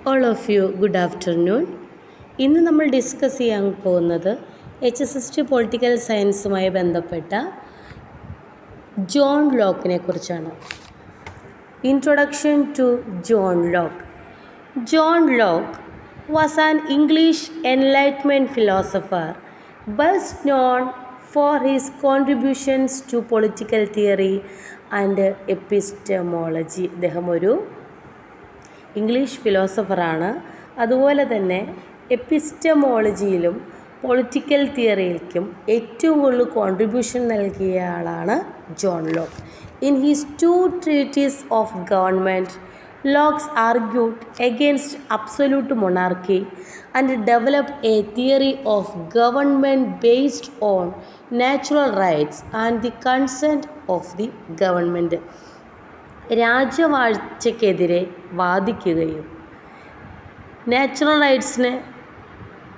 All of you good afternoon. ഇന്ന് നമ്മൾ discuss ചെയ്യാൻ പോകുന്നത് HSST പൊളിറ്റിക്കൽ സയൻസുമായി ബന്ധപ്പെട്ട ജോൺ ലോക്കിനെ കുറിച്ചാണ്. Introduction to John Locke. John Locke was an English Enlightenment philosopher best known for his contributions to political theory and epistemology. അദ്ദേഹം ഒരു English ഫിലോസഫറാണ്. അതുപോലെ തന്നെ എപ്പിസ്റ്റമോളജിയിലും പൊളിറ്റിക്കൽ തിയറിയിലേക്കും ഏറ്റവും കൂടുതൽ കോൺട്രിബ്യൂഷൻ നൽകിയ ആളാണ് John Locke. In his 2 treatises of government, Locke argued against absolute monarchy and developed a theory of government based on natural rights and the consent of the government. രാജവാഴ്ചയ്ക്കെതിരെ വാദിക്കുകയും natural റൈറ്റ്സിന്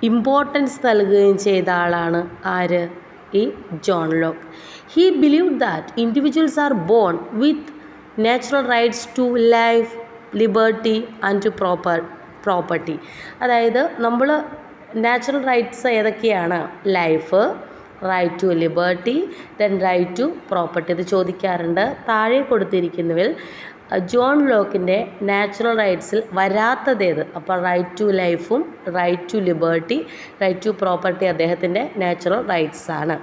importance നൽകുകയും ചെയ്ത ആളാണ് ആര്? ഈ John Locke. He believed that individuals are born with natural rights to life, liberty and to property. അതായത് നമ്മൾ നാച്ചുറൽ റൈറ്റ്സ് ഏതൊക്കെയാണ്? Life, right to liberty, then right to property. ഇത് ചോദിക്കാറുണ്ട്. താഴെ കൊടുത്തിരിക്കുന്നതിൽ ജോൺ ലോക്കിൻ്റെ നാച്ചുറൽ റൈറ്റ്സിൽ വരാത്തതേത്? അപ്പോൾ റൈറ്റ് ടു ലൈഫും right to liberty, right to property അദ്ദേഹത്തിൻ്റെ നാച്ചുറൽ റൈറ്റ്സ് ആണ്.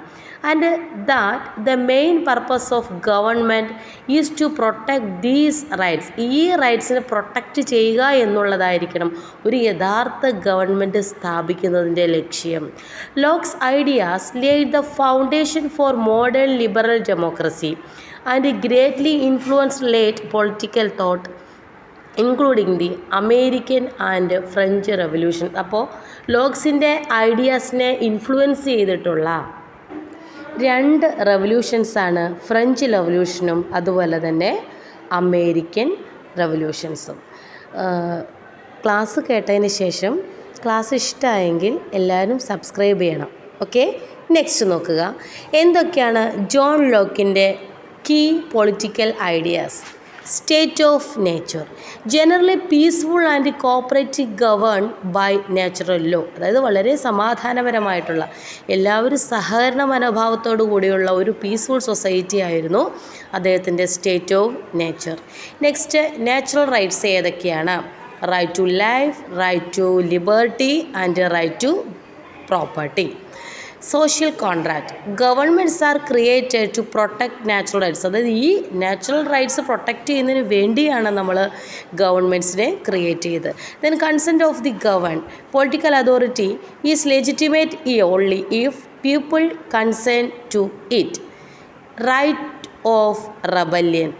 And that the main purpose of government is to protect these rights. ഈ റൈറ്റ്സിനെ പ്രൊട്ടക്റ്റ് ചെയ്യുക എന്നുള്ളതായിരിക്കണം ഒരു യഥാർത്ഥ ഗവൺമെൻറ് സ്ഥാപിക്കുന്നതിൻ്റെ ലക്ഷ്യം. Locks ideas laid the foundation four modern liberal democracy and greatly influenced late political thought including the American and French Revolution. അപ്പോൾ ലോക്സിൻ്റെ ഐഡിയാസിനെ influence ചെയ്തിട്ടുള്ള 2 റെവല്യൂഷൻസാണ് French റെവല്യൂഷനും അതുപോലെ തന്നെ അമേരിക്കൻ റെവല്യൂഷൻസും. ക്ലാസ് കേട്ടതിന് ശേഷം ക്ലാസ് ഇഷ്ടമായെങ്കിൽ എല്ലാവരും സബ്സ്ക്രൈബ് ചെയ്യണം. ഓക്കെ, നെക്സ്റ്റ് നോക്കുക. എന്തൊക്കെയാണ് John ലോക്കിൻ്റെ key political ideas? State of nature, generally peaceful and cooperative, governed by natural law. അതായത് വളരെ സമാധാനപരമായിട്ടുള്ള, എല്ലാവരും സഹകരണ മനോഭാവത്തോടു കൂടിയുള്ള ഒരു പീസ്ഫുൾ സൊസൈറ്റി ആയിരുന്നു അദ്ദേഹത്തിൻ്റെ state of nature. Next, natural rights ഏതൊക്കെയാണ്? Right to life, right to liberty and right to property. Social contract, governments are created to protect natural rights. അതായത് ഈ നാച്ചുറൽ റൈറ്റ്സ് പ്രൊട്ടക്റ്റ് ചെയ്യുന്നതിന് വേണ്ടിയാണ് നമ്മൾ ഗവൺമെൻറ്റ്സിനെ ക്രിയേറ്റ് ചെയ്തത്. Then consent of the govern, political authority is legitimate only if people consent to it. Right of rebellion,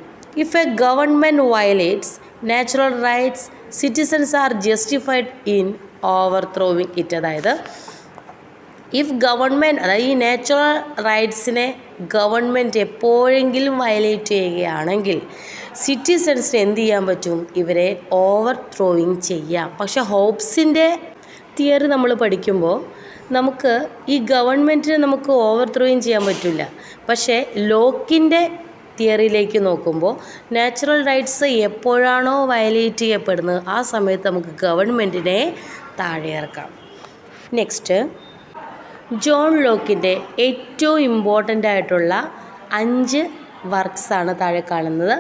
if a government violates natural rights citizens are justified in ഓവർത്രോവിങ് it. അതായത് if government, അതായത് ഈ natural റൈറ്റ്സിനെ government എപ്പോഴെങ്കിലും violate ചെയ്യുകയാണെങ്കിൽ സിറ്റിസൺസിന് എന്ത് ചെയ്യാൻ പറ്റും? ഇവരെ over throwing ചെയ്യാം. പക്ഷേ ഹോബ്സിൻ്റെ തിയറി നമ്മൾ പഠിക്കുമ്പോൾ നമുക്ക് ഈ ഗവൺമെൻറ്റിനെ നമുക്ക് ഓവർ ത്രോയിങ് ചെയ്യാൻ പറ്റില്ല. പക്ഷേ ലോക്കിൻ്റെ തിയറിയിലേക്ക് നോക്കുമ്പോൾ നാച്ചുറൽ റൈറ്റ്സ് എപ്പോഴാണോ വയലേറ്റ് ചെയ്യപ്പെടുന്നത് ആ സമയത്ത് നമുക്ക് ഗവൺമെൻറ്റിനെ താഴെ ഇറക്കാം. നെക്സ്റ്റ്, ജോൺ ലോക്കിൻ്റെ ഏറ്റവും ഇമ്പോർട്ടൻ്റ് ആയിട്ടുള്ള 5 വർക്ക്സാണ് താഴെ കാണുന്നത്.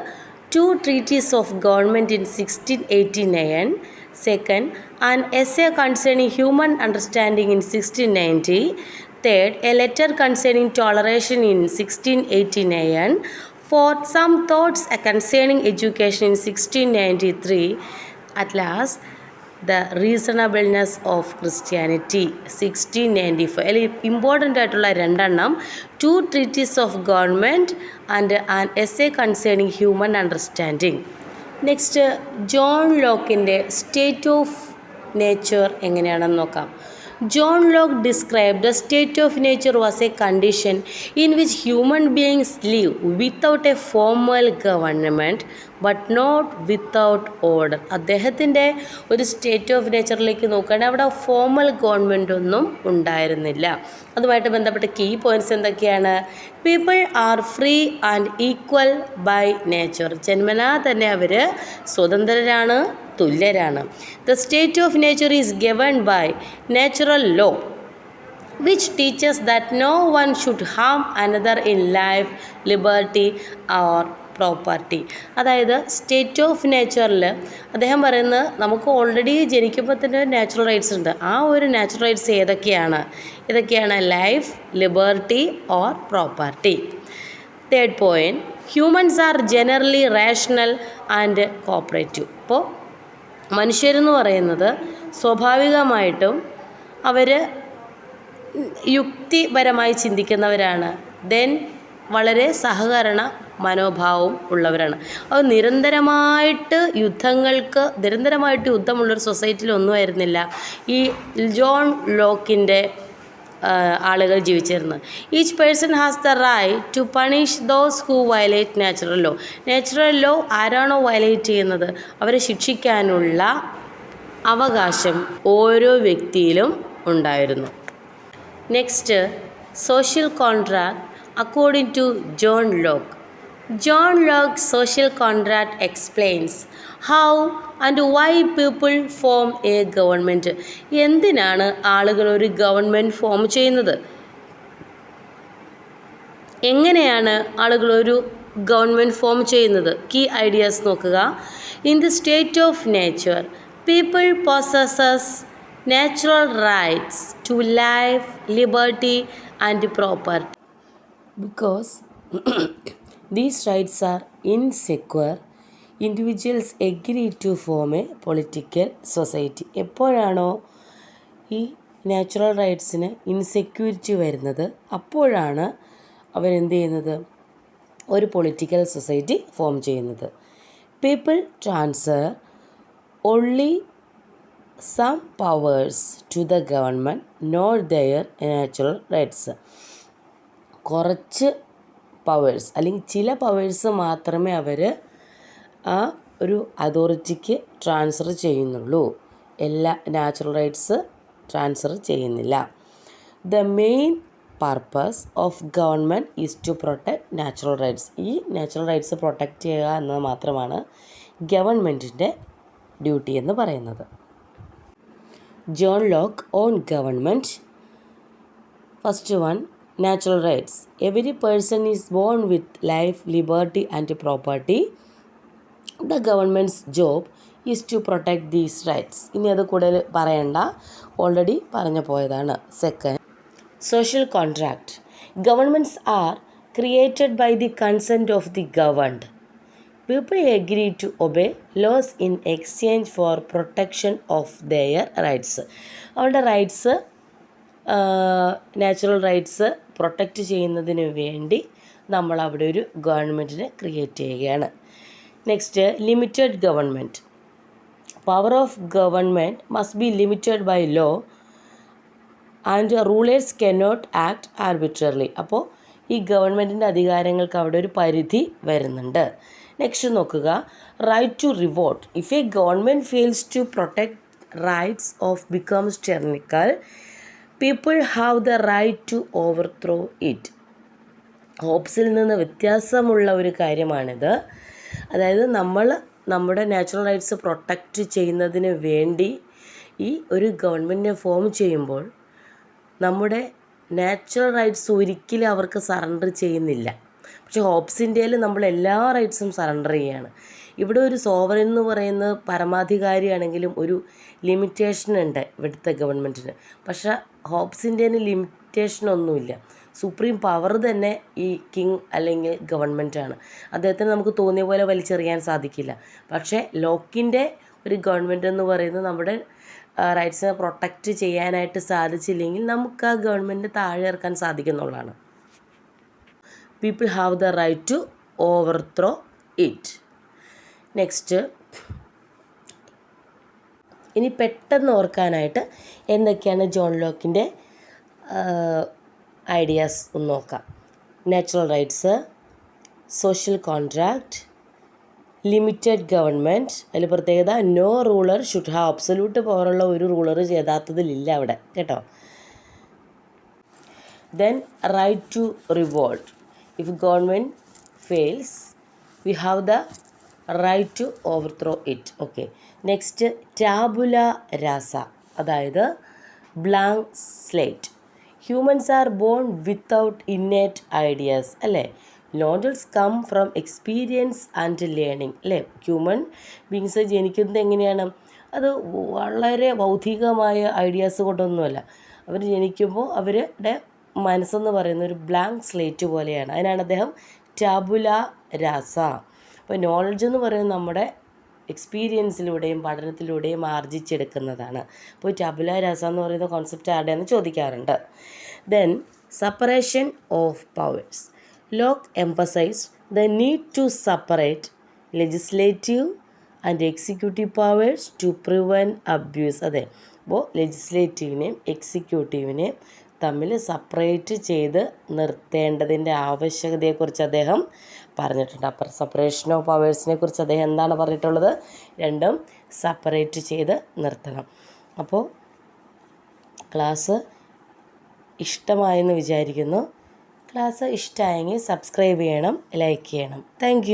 2 treatises of government in 1689, second an essay concerning human understanding in 1690, third a letter concerning toleration in 1689, fourth some thoughts concerning education in 1693, at last the reasonableness of Christianity 1695. അല്ലെങ്കിൽ important ആയിട്ടുള്ള 2 2 treatises of government and an essay concerning human understanding. Next, John ലോക്കിൻ്റെ state of nature എങ്ങനെയാണെന്ന് നോക്കാം. John Locke described the state of nature was a condition in which human beings live without a formal government but not without order. അദ്ദേഹത്തിൻ്റെ ഒരു state of നേച്ചറിലേക്ക് നോക്കുകയാണെങ്കിൽ അവിടെ formal government ഒന്നും ഉണ്ടായിരുന്നില്ല. അതുമായിട്ട് ബന്ധപ്പെട്ട കീ പോയിൻറ്റ്സ് എന്തൊക്കെയാണ്? People are free and equal by nature. ജന്മനാ തന്നെ അവർ സ്വതന്ത്രരാണ്, തുല്യരാണ്. The state of nature is govern by natural law which teaches that no one should harm another in life, liberty or property. അതായത് state of നേച്ചറിൽ അദ്ദേഹം പറയുന്നത് നമുക്ക് already ജനിക്കുമ്പോൾ തന്നെ നാച്ചുറൽ റൈറ്റ്സ് ഉണ്ട്. ആ ഒരു നാച്ചുറൽ റൈറ്റ്സ് ഇതൊക്കെയാണ് life, liberty or property. Third point, humans are generally rational and cooperative. ഇപ്പോൾ മനുഷ്യരെന്ന് പറയുന്നത് സ്വാഭാവികമായിട്ടും അവർ യുക്തിപരമായി ചിന്തിക്കുന്നവരാണ്. ദെൻ വളരെ സഹകരണ മനോഭാവവും ഉള്ളവരാണ്. അത് നിരന്തരമായിട്ട് യുദ്ധമുള്ളൊരു സൊസൈറ്റിയിലൊന്നും ആയിരുന്നില്ല ഈ ജോൺ ലോക്കിൻ്റെ ആളുകൾ ജീവിച്ചിരുന്നത്. Each person has the right to punish those who violate natural law. Natural law ആരാണോ വയലേറ്റ് ചെയ്യുന്നത് അവരെ ശിക്ഷിക്കാനുള്ള അവകാശം ഓരോ വ്യക്തിയിലും ഉണ്ടായിരുന്നു. Next, social contract according to John Locke. John Locke's social contract explains how and why people form a government. എന്തിനാണ് ആളുകൾ ഒരു ഗവൺമെൻറ് ഫോം ചെയ്യുന്നത്, എങ്ങനെയാണ് ആളുകൾ ഒരു ഗവൺമെൻറ് ഫോം ചെയ്യുന്നത്? കീ ഐഡിയാസ് നോക്കുക. In the state of nature people possess natural rights to life, liberty and property. Because these rights are insecure, individuals agree to form a political society. എപ്പോഴാണോ ഈ natural റൈറ്റ്സിന് insecurity വരുന്നത് അപ്പോഴാണ് അവരെന്ത് ചെയ്യുന്നത്, ഒരു political society form ചെയ്യുന്നത്. People transfer only some powers to the government, not their natural rights. കുറച്ച് powers അല്ലെങ്കിൽ ചില പവേഴ്സ് മാത്രമേ അവർ ആ ഒരു അതോറിറ്റിക്ക് ട്രാൻസ്ഫർ ചെയ്യുന്നുള്ളൂ. എല്ലാ നാച്ചുറൽ റൈറ്റ്സ് ട്രാൻസ്ഫർ ചെയ്യുന്നില്ല. The main purpose of government is to protect natural rights. ഈ നാച്ചുറൽ റൈറ്റ്സ് പ്രൊട്ടക്റ്റ് ചെയ്യുക എന്നത് മാത്രമാണ് ഗവൺമെൻറ്റിൻ്റെ ഡ്യൂട്ടി എന്ന് പറയുന്നത്. John Locke on government. First one, natural rights. Every person is born with life, liberty and property. The government's job is to protect these rights. ഇനി അത് കൂടുതൽ പറയണ്ട, ഓൾറെഡി പറഞ്ഞു പോയതാണ്. Second, social contract. Governments are created by the consent of the governed. People agree to obey laws in exchange for protection of their rights. അവരുടെ rights, natural rights protect ചെയ്യുന്നതിന് വേണ്ടി നമ്മൾ അവിടെ ഒരു ഗവൺമെൻറ്റിനെ ക്രിയേറ്റ് ചെയ്യുകയാണ്. Next, limited government. Power of government must be limited by law and rulers cannot act arbitrarily. അപ്പോൾ ഈ ഗവൺമെൻറ്റിൻ്റെ അധികാരങ്ങൾക്ക് അവിടെ ഒരു പരിധി വരുന്നുണ്ട്. നെക്സ്റ്റ് നോക്കുക, right to revolt. If a government fails to protect rights of becomes tyrannical, people have the right to overthrow it. ഹോബ്സിൽ നിന്ന് വ്യത്യാസമുള്ള ഒരു കാര്യമാണിത്. അതായത് നമ്മുടെ നാച്ചുറൽ റൈറ്റ്സ് പ്രൊട്ടക്റ്റ് ചെയ്യുന്നതിന് വേണ്ടി ഈ ഒരു ഗവൺമെൻറ്റിനെ ഫോം ചെയ്യുമ്പോൾ നമ്മുടെ നാച്ചുറൽ റൈറ്റ്സ് ഒരിക്കലും അവർക്ക് സറണ്ടർ ചെയ്യുന്നില്ല. പക്ഷേ ഹോബ്സിൻ്റെയിൽ നമ്മൾ എല്ലാ റൈറ്റ്സും സറണ്ടർ ചെയ്യുകയാണ്. ഇവിടെ ഒരു സോവറിൻ എന്ന് പറയുന്നത് പരമാധികാരിയാണെങ്കിലും ഒരു ലിമിറ്റേഷൻ ഉണ്ട് ഇവിടുത്തെ ഗവൺമെൻറ്റിന്. പക്ഷേ ഹോബ്സിൻ്റെയിൽ ലിമിറ്റേഷനൊന്നുമില്ല. സുപ്രീം പവർ തന്നെ ഈ കിങ് അല്ലെങ്കിൽ ഗവൺമെൻറ്റാണ്. അദ്ദേഹത്തിന് നമുക്ക് തോന്നിയ പോലെ വലിച്ചെറിയാൻ സാധിക്കില്ല. പക്ഷേ ലോക്കിൻ്റെ ഒരു ഗവൺമെൻറ് എന്ന് പറയുന്നത് നമ്മുടെ റൈറ്റ്സിനെ പ്രൊട്ടക്റ്റ് ചെയ്യാനായിട്ട് സാധിച്ചില്ലെങ്കിൽ നമുക്ക് ആ ഗവൺമെൻറ് താഴെ ഇറക്കാൻ സാധിക്കുന്നുള്ളതാണ്. People have the right to overthrow it. Next, ഇനി പെട്ടെന്ന് ഓർക്കാനായിട്ട് എന്തൊക്കെയാണ് ജോൺ ലോക്കിൻ്റെ ഐഡിയാസ് ഒന്ന് നോക്കാം. Natural rights, social contract, limited government. അതിൽ പ്രത്യേകത no ruler should have. Absolute പവറുള്ള ഒരു റൂളർ യഥാർത്ഥത്തിലില്ല അവിടെ, കേട്ടോ. Then right to revolt. If government fails we have the right to overthrow it. Okay, next tabula rasa, അതായത് blank slate. Humans are born without innate ideas, അല്ലേ? Knowledge come from experience and learning, അല്ലേ? Human beings ജനിക്കുന്നത് എങ്ങനെയാണ്? അത് വളരെ ഭൗതികമായ ideas കൊണ്ടൊന്നുമല്ല. അവർ ജനിക്കുമ്പോൾ അവരുടെ മനസ്സെന്ന് പറയുന്ന ഒരു ബ്ലാങ്ക് സ്ലേറ്റ് പോലെയാണ്. അതിനാണ് അദ്ദേഹം ടാബുല രാസ. അപ്പോൾ നോളജ് എന്ന് പറയുന്നത് നമ്മുടെ എക്സ്പീരിയൻസിലൂടെയും പഠനത്തിലൂടെയും ആർജിച്ചെടുക്കുന്നതാണ്. അപ്പോൾ ടാബുല രാസ എന്ന് പറയുന്ന കോൺസെപ്റ്റ് ആരുടെയെന്ന് ചോദിക്കാറുണ്ട്. Then separation of powers. Locke emphasised the need to separate legislative and executive powers to prevent abuse. അതെ, അപ്പോൾ ലെജിസ്ലേറ്റീവിനെയും എക്സിക്യൂട്ടീവിനെയും തമ്മിൽ സെപ്പറേറ്റ് ചെയ്ത് നിർത്തേണ്ടതിൻ്റെ ആവശ്യകതയെക്കുറിച്ച് അദ്ദേഹം പറഞ്ഞിട്ടുണ്ട്. അപ്പോൾ സെപ്പറേഷൻ ഓഫ് പവേഴ്സിനെ കുറിച്ച് അദ്ദേഹം എന്താണ് പറഞ്ഞിട്ടുള്ളത്? രണ്ടും സെപ്പറേറ്റ് ചെയ്ത് നിർത്തണം. അപ്പോൾ ക്ലാസ് ഇഷ്ടമായെന്ന് വിചാരിക്കുന്നു. ക്ലാസ് ഇഷ്ടമായെങ്കിൽ സബ്സ്ക്രൈബ് ചെയ്യണം, ലൈക്ക് ചെയ്യണം. താങ്ക്